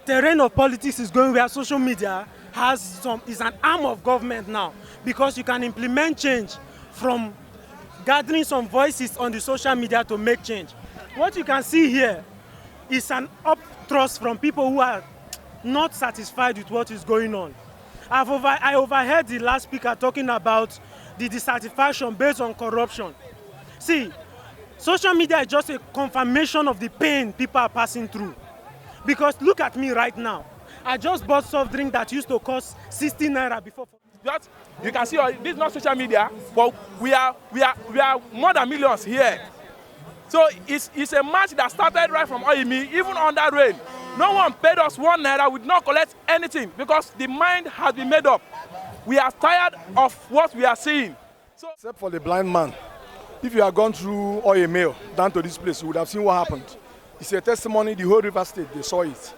terrain of politics is going where social media is an arm of government now, because you can implement change from gathering some voices on the social media to make change. What you can see here is an upthrust from people who are not satisfied with what is going on. I overheard the last speaker talking about the dissatisfaction based on corruption. See, social media is just a confirmation of the pain people are passing through. Because look at me right now. I just bought soft drink that used to cost 60 naira before. Just, you can see this is not social media, but we are more than millions here. So it's a match that started right from Oyemi, even under rain. No one paid us 1 naira, we did not collect anything because the mind has been made up. We are tired of what we are seeing. So, except for the blind man, if you had gone through Oyemi down to this place, you would have seen what happened. It's a testimony, the whole River State, they saw it.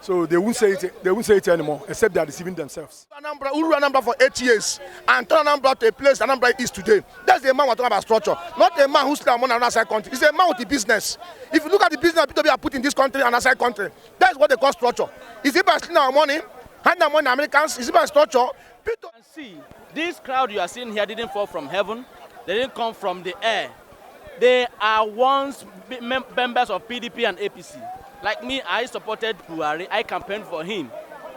So they won't say it anymore, except they are deceiving themselves. Anambra, who ruled Anambra for 8 years and turned Anambra to a place Anambra is today. That's the man we're talking about structure, not a man who's still among another country. It's a man with the business. If you look at the business people are put in this country and outside country, that's what they call structure. Is it by stealing our money, handing our money to Americans? Is it by structure? People see, this crowd you are seeing here didn't fall from heaven. They didn't come from the air. They are once members of PDP and APC. Like me, I supported Buhari. I campaigned for him.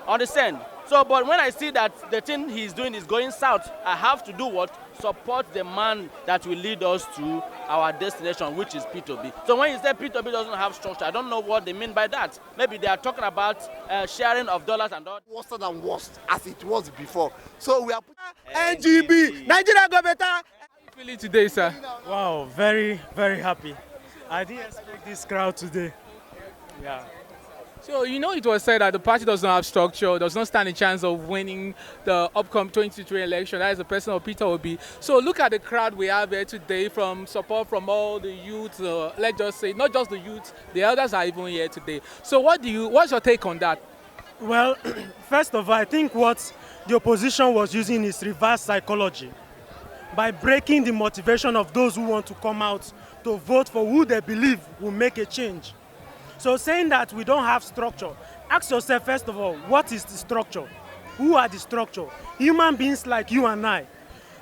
Understand? So, but when I see that the thing he's doing is going south, I have to do what? Support the man that will lead us to our destination, which is P2B. So when you say P2B doesn't have structure, I don't know what they mean by that. Maybe they are talking about sharing of dollars and all. Worse than worst, as it was before. So we are putting NGB, Nigeria go better. How are you feeling today, sir? Wow, very, very happy. I didn't expect this crowd today. Yeah. So, you know, it was said that the party does not have structure, does not stand a chance of winning the upcoming 2023 election. That is the person of Peter Obi. So look at the crowd we have here today, from support from all the youth, let's just say, not just the youth, the elders are even here today. So what's your take on that? Well, first of all, I think what the opposition was using is reverse psychology. By breaking the motivation of those who want to come out to vote for who they believe will make a change. So saying that we don't have structure, ask yourself first of all, what is the structure? Who are the structure? Human beings like you and I.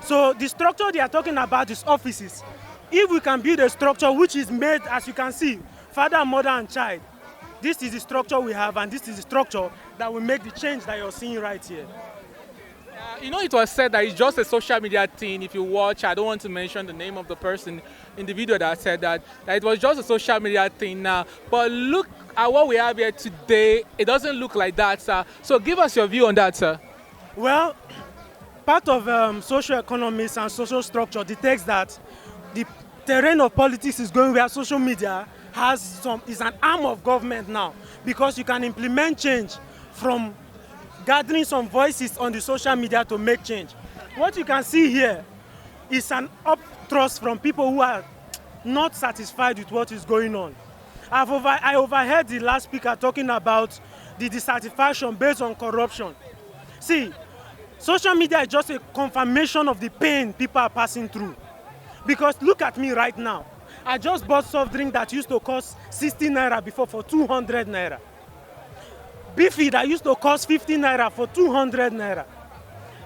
So the structure they are talking about is offices. If we can build a structure which is made, as you can see, father, mother and child, this is the structure we have, and this is the structure that will make the change that you're seeing right here. You know, it was said that it's just a social media thing. If you watch, I don't want to mention the name of the person in the video that said that it was just a social media thing now. But look at what we have here today. It doesn't look like that, sir. So give us your view on that, sir. Well, part of social economics and social structure detects that the terrain of politics is going where social media is an arm of government now, because you can implement change from gathering some voices on the social media to make change. What you can see here is an upthrust from people who are not satisfied with what is going on. I overheard the last speaker talking about the dissatisfaction based on corruption. See, social media is just a confirmation of the pain people are passing through. Because look at me right now. I just bought soft drink that used to cost 60 naira before for 200 naira. Beefy that used to cost 50 naira for 200 naira.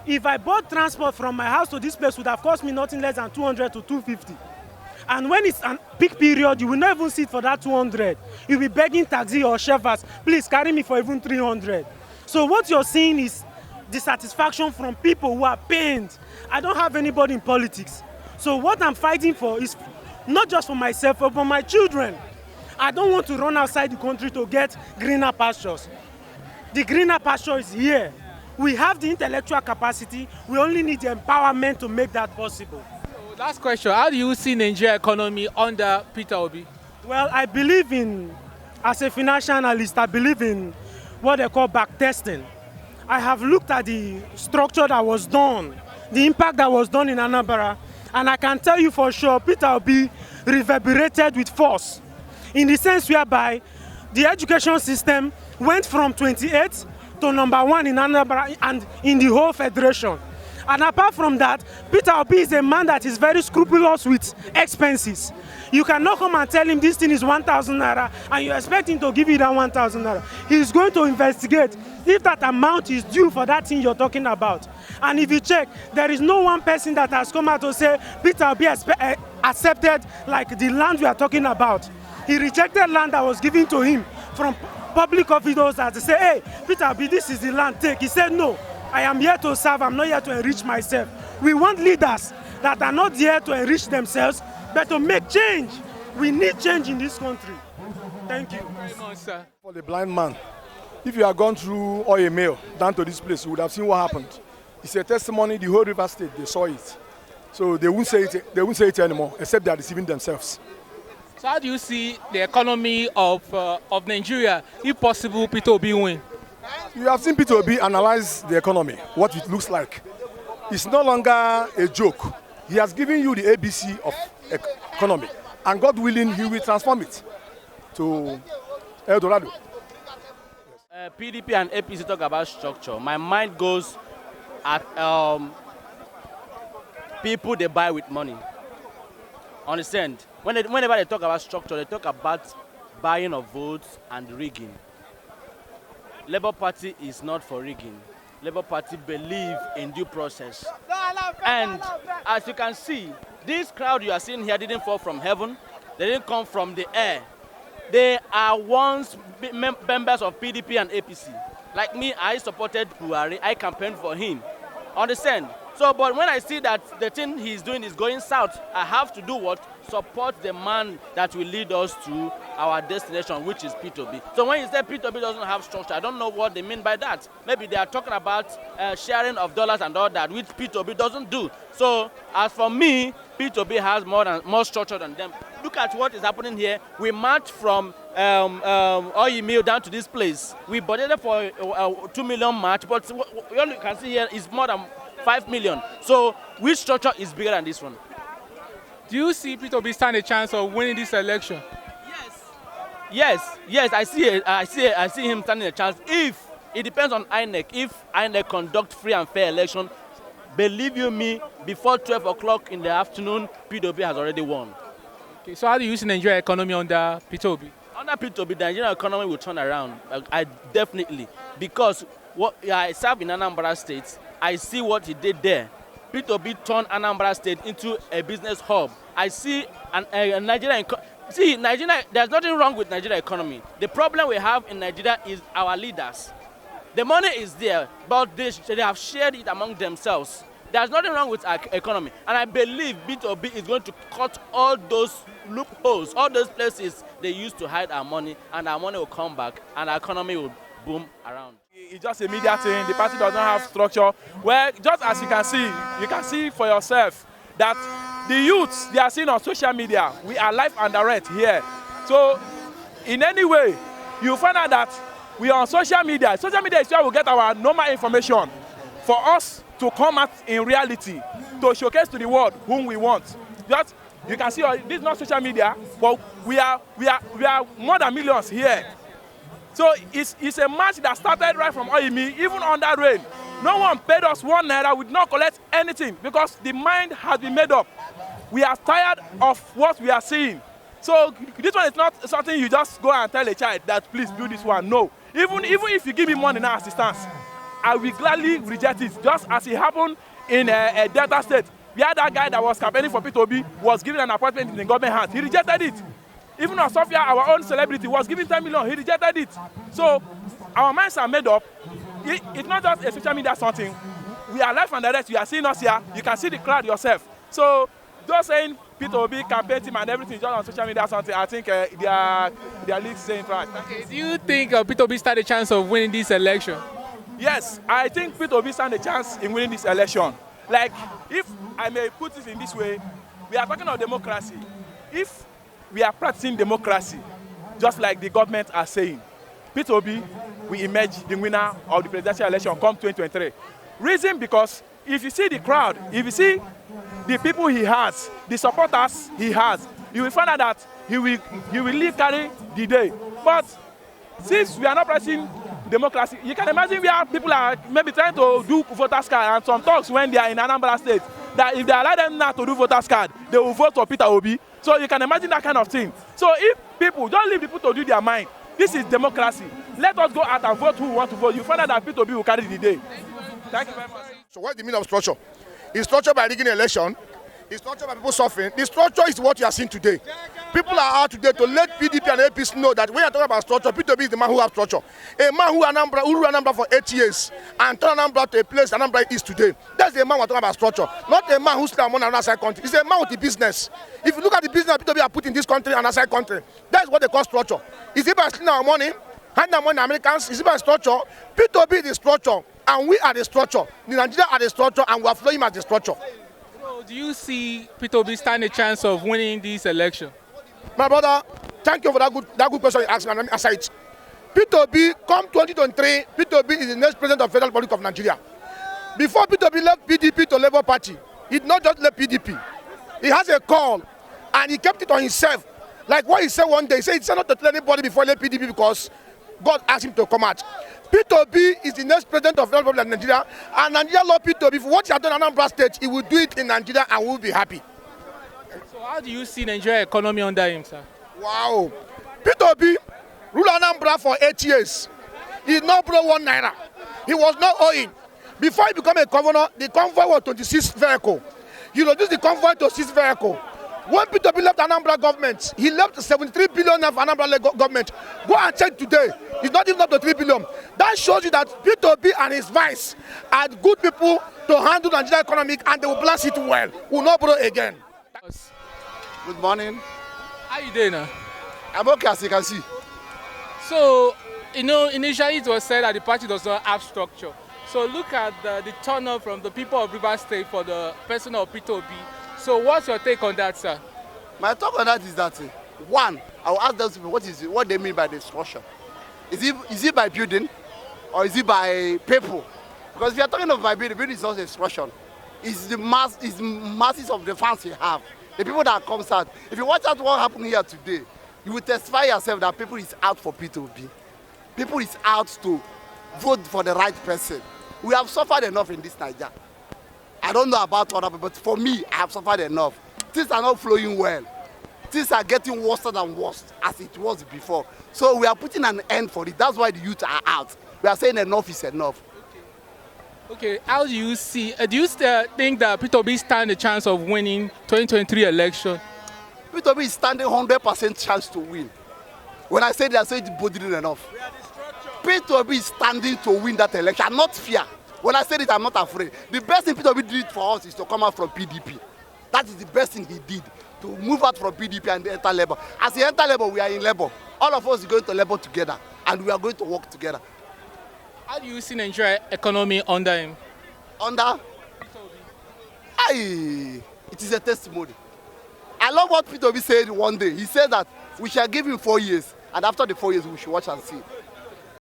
If I bought transport from my house to this place, would have cost me nothing less than 200 to 250. And when it's a peak period, you will not even sit for that 200. You'll be begging taxi or chauffeurs, please carry me for even 300. So what you're seeing is dissatisfaction from people who are pained. I don't have anybody in politics. So what I'm fighting for is not just for myself, but for my children. I don't want to run outside the country to get greener pastures. The greener pasture is here. We have the intellectual capacity. We only need the empowerment to make that possible. So last question, how do you see Nigeria economy under Peter Obi? Well, I believe as a financial analyst, I believe in what they call back testing. I have looked at the structure that was done, the impact that was done in Anambra, and I can tell you for sure Peter Obi reverberated with force, in the sense whereby the education system went from 28 to #1 in Anambra and in the whole federation. And apart from that, Peter Obi is a man that is very scrupulous with expenses. You cannot come and tell him this thing is 1,000 naira and you expect him to give you that 1,000 naira. He is going to investigate if that amount is due for that thing you're talking about. And if you check, there is no one person that has come out to say Peter Obi accepted like the land we are talking about. He rejected land that was given to him from public officials that say, hey, Peter Obi, this is the land, take. He said, no, I am here to serve, I'm not here to enrich myself. We want leaders that are not here to enrich themselves, but to make change. We need change in this country. Thank you. Very much, sir. For the blind man, if you had gone through oil mail down to this place, you would have seen what happened. It's a testimony, the whole River State, they saw it. So they won't say it anymore, except they are deceiving themselves. So how do you see the economy of Nigeria, if possible, Peter Obi win? You have seen Peter Obi analyze the economy, what it looks like. It's no longer a joke. He has given you the ABC of economy, and God willing, he will transform it to El Dorado. PDP and APC talk about structure. My mind goes at people they buy with money. Understand? Whenever they talk about structure, they talk about buying of votes and rigging. Labour Party is not for rigging. Labour Party believe in due process. And as you can see, this crowd you are seeing here didn't fall from heaven. They didn't come from the air. They are once members of PDP and APC. Like me, I supported Buhari. I campaigned for him. Understand? So, but when I see that the thing he's doing is going south, I have to do what? Support the man that will lead us to our destination, which is P2B. So when you say P2B doesn't have structure, I don't know what they mean by that. Maybe they are talking about sharing of dollars and all that, which P2B doesn't do. So as for me, P2B has more structure than them. Look at what is happening here. We marched from oil mill down to this place. We budgeted for a 2 million march, but what you can see here is more than 5 million. So which structure is bigger than this one? Do you see Peter Obi stand a chance of winning this election? Yes. I see him standing a chance. If it depends on INEC. If INEC conduct free and fair election, believe you me, before 12 o'clock in the afternoon, Peter Obi has already won. Okay, so how do you see Nigerian economy under Peter Obi? Under Peter Obi, the Nigerian economy will turn around. I definitely, because I serve in Anambra State. I see what he did there. Peter Obi turned Anambra State into a business hub. I see a Nigerian. See, Nigeria. There's nothing wrong with Nigeria economy. The problem we have in Nigeria is our leaders. The money is there, but they have shared it among themselves. There's nothing wrong with our economy, and I believe Peter Obi is going to cut all those loopholes, all those places they used to hide our money, and our money will come back, and our economy will boom around. It's just a media thing. The party does not have structure. Well, just as you can see for yourself that the youths they are seeing on social media, we are live and direct here. So, in any way, you find out that we are on social media. Social media is where we get our normal information for us to come out in reality, to showcase to the world whom we want. Just you can see this is not social media, but we are more than millions here. So it's a match that started right from Oyemi, even under rain. No one paid us 1 naira, we did not collect anything because the mind has been made up. We are tired of what we are seeing. So this one is not something you just go and tell a child that please do this one. No. Even if you give me money now assistance, I will gladly reject it, just as it happened in a Delta State. We had that guy that was campaigning for P2B, was given an appointment in the government hands. He rejected it. Even Sophia, our own celebrity, was given 10 million. He rejected it. So our minds are made up. It's not just a social media something. We are live and direct. You are seeing us here. You can see the crowd yourself. So just saying P2B campaign team and everything just on social media something, I think they are league saying right. Okay. Do you think P2B stand a chance of winning this election? Yes, I think P2B stand a chance in winning this election. Like, if I may put it in this way, we are talking of democracy. If we are practicing democracy, just like the government are saying, P2B will emerge the winner of the presidential election come 2023. Reason because if you see the crowd, if you see the people he has, the supporters he has, you will find out that he will carry the day. But since we are not practicing democracy. You can imagine where people are maybe trying to do voters card, and some talks when they are in Anambra State, that if they allow them now to do voters card, they will vote for Peter Obi. So you can imagine that kind of thing. So if people, don't leave the people to do their mind. This is democracy. Let us go out and vote who we want to vote. You find out that Peter Obi will carry the day. Thank you very much. So what's the meaning of structure? It's structured by rigging election. It's structured by people suffering. The structure is what you are seeing today. People are out today to let PDP and APC know that when you are talking about structure, Peter Obi is the man who has structure. A man who ruled Anambra for 8 years and turned Anambra to a place Anambra is today. That's the man we're talking about structure. Not a man who slept on another side country. It's a man with the business. If you look at the business Peter Obi are put in this country and outside country, that's what they call structure. Is it by stealing our money, handing our money to Americans? Is it by structure? Peter Obi is the structure, and we are the structure. The Nigeria are the structure, and we are flowing as the structure. So do you see Peter Obi stand a chance of winning this election? My brother, thank you for that good question you asked me, and let me answer it. Peter Obi, come 2023, Peter Obi is the next president of Federal Republic of Nigeria. Before Peter Obi left PDP to Labour Party, he did not just left PDP. He has a call, and he kept it on himself. Like what he said one day, he said not to tell anybody before he left PDP because God asked him to come out. Peter Obi is the next president of Federal Republic of Nigeria, and Nigeria love Peter Obi. For what he has done in Anambra State, he will do it in Nigeria, and we will be happy. So how do you see Nigeria economy under him, sir? Wow. Peter Obi ruled Anambra for 8 years. He did not borrow 1 naira. He was not owing. Before he became a governor, the convoy was 26 vehicles. He reduced the convoy to 6 vehicles. When Peter Obi left Anambra government, he left 73 billion for Anambra government. Go and check today. It's not even up to 3 billion. That shows you that Peter Obi and his vice are good people to handle Nigeria economic, and they will balance it well. We will not borrow again. Good morning. How you doing now? I'm okay, as you can see. So, initially it was said that the party does not have structure. So look at the turnout from the people of Rivers State for the person of Peter Obi. So what's your take on that, sir? My talk on that is that, one, I will ask those people what they mean by the structure. Is it by building, or is it by people? Because if you are talking of by building is not a structure. It's the masses of the fans you have. The people that comes out. If you watch out what happened here today, you will testify yourself that people is out for Peter Obi. People is out to vote for the right person. We have suffered enough in this Nigeria. I don't know about other people, but for me, I have suffered enough. Things are not flowing well. Things are getting worse than worse as it was before. So we are putting an end for it. That's why the youth are out. We are saying enough is enough. Okay, how do you see, do you still think that Peter Obi stand a chance of winning 2023 election? Peter Obi is standing 100% chance to win. When I say that, I say it's boldly enough. Peter Obi is standing to win that election. I'm not fear. When I said it, I'm not afraid. The best thing Peter Obi did for us is to come out from PDP. That is the best thing he did, to move out from PDP and enter Labour. As he enter Labour, we are in Labour. All of us are going to Labour together, and we are going to work together. How do you see Nigeria economy under him? Under? It is a testimony. I love what Peter Obi said one day. He said that we shall give him 4 years, and after the 4 years, we should watch and see.